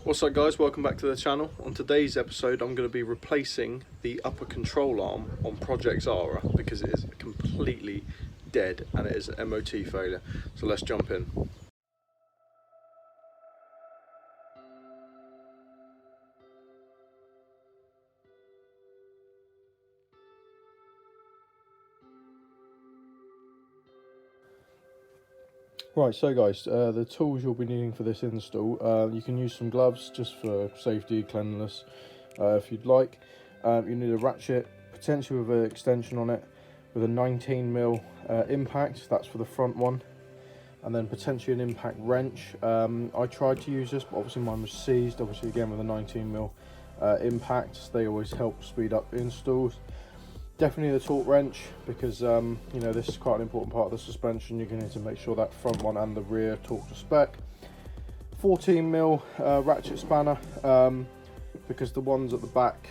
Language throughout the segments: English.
What's up guys, welcome back to the channel. On today's episode I'm going to be replacing the upper control arm on Project Zara because it is completely dead and it is an MOT failure. So let's jump in. Right, so guys, the tools you'll be needing for this install, you can use some gloves just for safety, cleanliness, if you'd like. You need a ratchet, potentially with an extension on it, with a 19mm impact, that's for the front one, and then potentially an impact wrench. I tried to use this, but obviously mine was seized, obviously again with a 19mm impact. They always help speed up installs. Definitely the torque wrench because you know, this is quite an important part of the suspension. You're going to need to make sure that front one and the rear torque to spec. 14mm ratchet spanner because the ones at the back,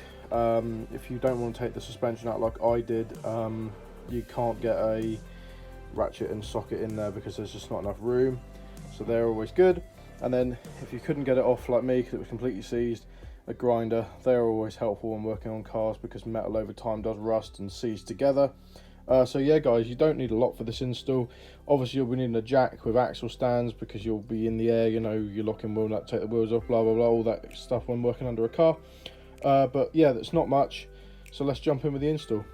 if you don't want to take the suspension out like I did, you can't get a ratchet and socket in there because there's just not enough room, so they're always good. And then if you couldn't get it off like me because it was completely seized, a grinder. They're always helpful when working on cars because metal over time does rust and seize together. So yeah guys, you don't need a lot for this install. Obviously you'll be needing a jack with axle stands because you'll be in the air, you know, you're locking wheel nut, take the wheels off, blah blah blah, all that stuff when working under a car. But yeah, that's not much, so let's jump in with the install.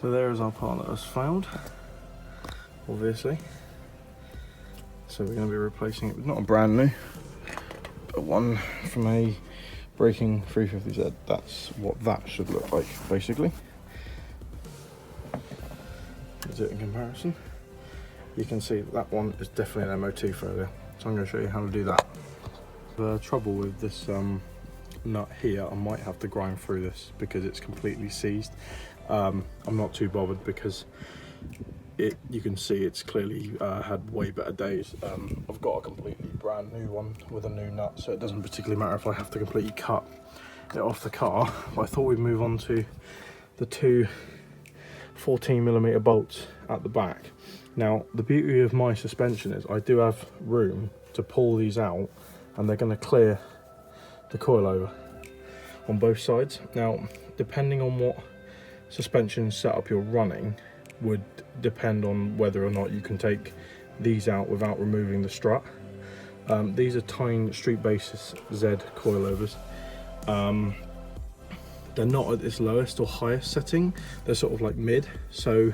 So there is our part that has failed, obviously. So we're going to be replacing it with not a brand new, but one from a braking 350z. That's what that should look like, basically. Is it in comparison? You can see that one is definitely an MOT failure. So I'm going to show you how to do that. The trouble with this nut here, I might have to grind through this because it's completely seized. I'm not too bothered because you can see it's clearly had way better days. I've got a completely brand new one with a new nut, so it doesn't particularly matter if I have to completely cut it off the car. But I thought we'd move on to the two 14mm bolts at the back. Now the beauty of my suspension is I do have room to pull these out and they're going to clear the coilover on both sides. Now depending on what suspension setup you're running would depend on whether or not you can take these out without removing the strut. These are tiny street basis Z coilovers. They're not at its lowest or highest setting, they're sort of like mid, so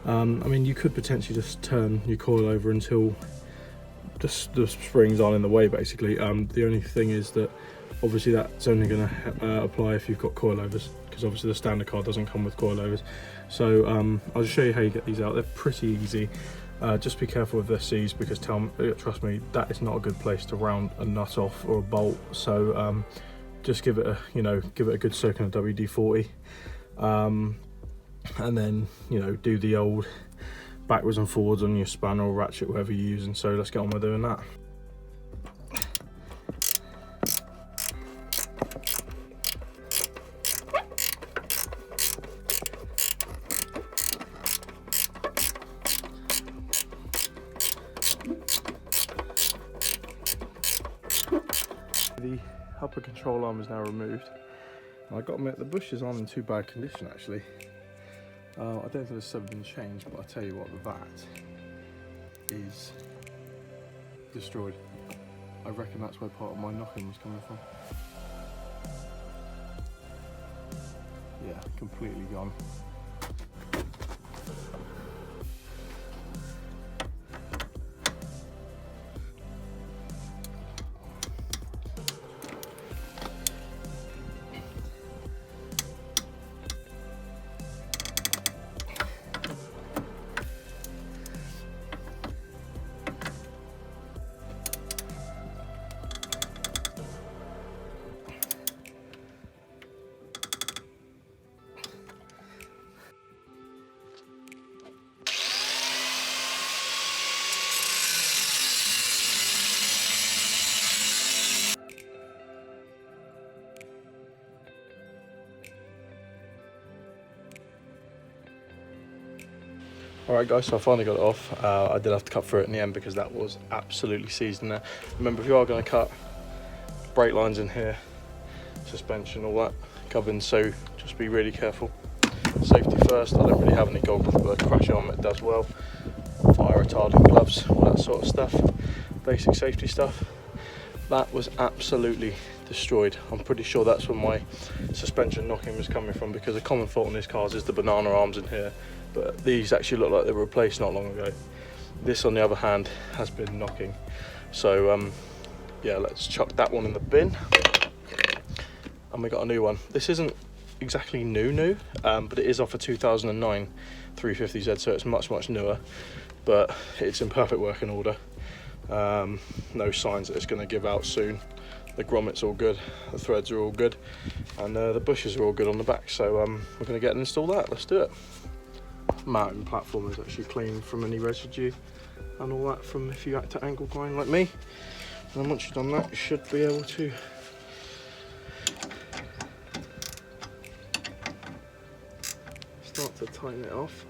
I mean you could potentially just turn your coilover until the springs aren't in the way basically. The only thing is that obviously that's only going to apply if you've got coilovers, because obviously the standard car doesn't come with coilovers. So I'll just show you how you get these out. They're pretty easy. Just be careful with their seized because trust me, that is not a good place to round a nut off or a bolt. So just give it a, you know, give it a good soak in a WD-40, and then, you know, do the old backwards and forwards on your spanner or ratchet, whatever you're using. So let's get on with doing that. The upper control arm is now removed. I got to admit, the bushes aren't in too bad condition actually. I don't think this has been changed, but I tell you what, that is destroyed. I reckon that's where part of my knocking was coming from. Yeah, completely gone. Alright guys, so I finally got it off. I did have to cut through it in the end because that was absolutely seized in there. Remember, if you are going to cut, brake lines in here, suspension, all that governed, so just be really careful. Safety first. I don't really have any goggles, but a crash helmet does well. Fire retardant gloves, all that sort of stuff. Basic safety stuff. That was absolutely destroyed. I'm pretty sure that's where my suspension knocking was coming from, because a common fault in these cars is the banana arms in here, but these actually look like they were replaced not long ago. This on the other hand has been knocking. So yeah, let's chuck that one in the bin. And we got a new one. This isn't exactly new, but it is off a 2009 350z, so it's much newer, but it's in perfect working order. No signs that it's going to give out soon. The grommets all good, the threads are all good, and the bushes are all good on the back, so we're going to get and install that. Let's do it. Mounting platform is actually clean from any residue and all that from if you act at angle grind like me. And then once you've done that, you should be able to start to tighten it off.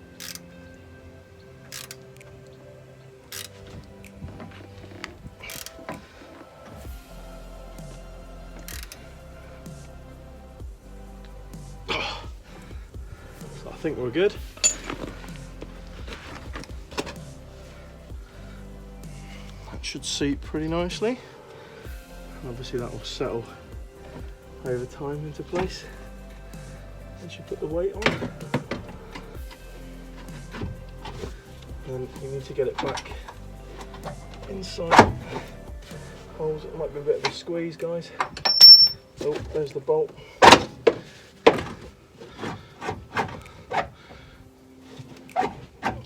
So I think we're good. That should seat pretty nicely. And obviously that will settle over time into place once you put the weight on. And you need to get it back inside holes. It might be a bit of a squeeze, guys. Oh, there's the bolt.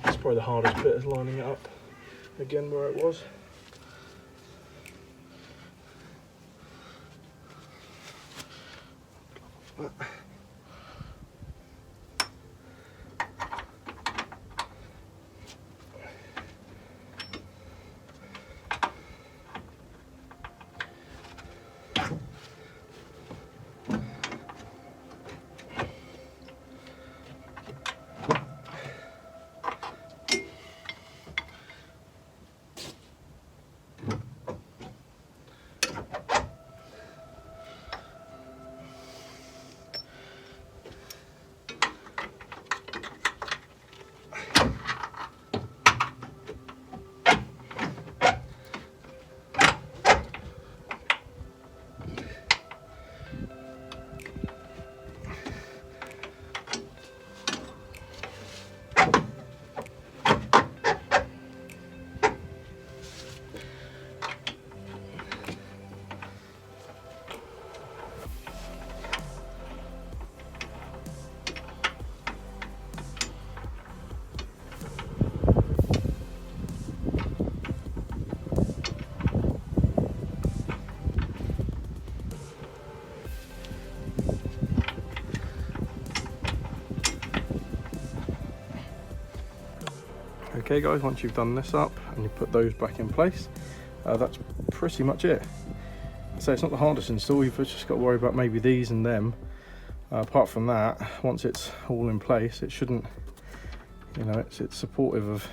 It's probably the hardest bit, is lining it up again where it was. Okay guys, once you've done this up and you put those back in place, that's pretty much it. So it's not the hardest install, you've just got to worry about maybe these and them. Apart from that, once it's all in place, it shouldn't, you know, it's supportive of,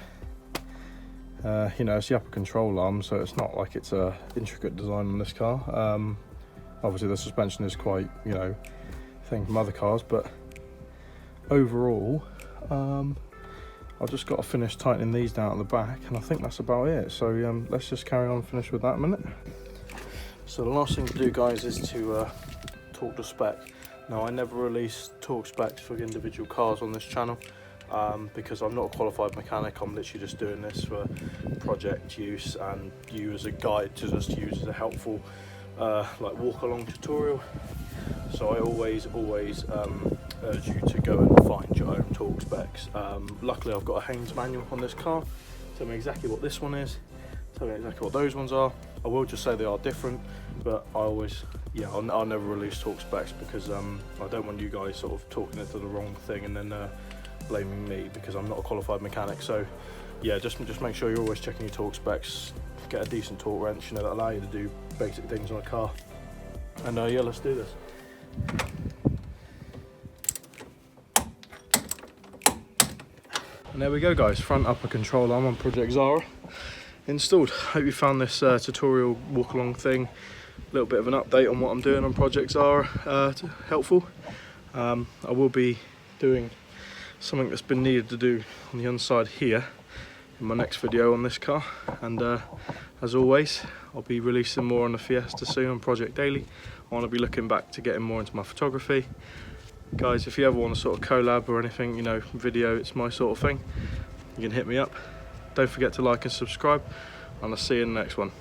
you know, it's the upper control arm, so it's not like it's a intricate design on this car. Obviously the suspension is quite, you know, thing from other cars, but overall, I've just got to finish tightening these down at the back, and I think that's about it. So let's just carry on and finish with that in a minute. So the last thing to do, guys, is to talk the spec. Now, I never release talk specs for individual cars on this channel because I'm not a qualified mechanic. I'm literally just doing this for project use and you as a guide to just use as a helpful like walk along tutorial. So I always urge you to go and find your own torque specs. Luckily I've got a Haynes manual on this car, tell me exactly what this one is, tell me exactly what those ones are. I will just say they are different, but I always, yeah, I'll never release torque specs because I don't want you guys sort of talking into the wrong thing and then blaming me because I'm not a qualified mechanic. So yeah, just make sure you're always checking your torque specs, get a decent torque wrench, you know, that allow you to do basic things on a car. And yeah, let's do this. And there we go guys, front upper control arm on Project Zara installed. Hope you found this tutorial walk along thing, a little bit of an update on what I'm doing on Project Zara helpful. I will be doing something that's been needed to do on the inside here in my next video on this car, and as always I'll be releasing more on the Fiesta soon on Project Daily. I want to be looking back to getting more into my photography. Guys, if you ever want a sort of collab or anything, you know, video, it's my sort of thing, you can hit me up. Don't forget to like and subscribe, and I'll see you in the next one.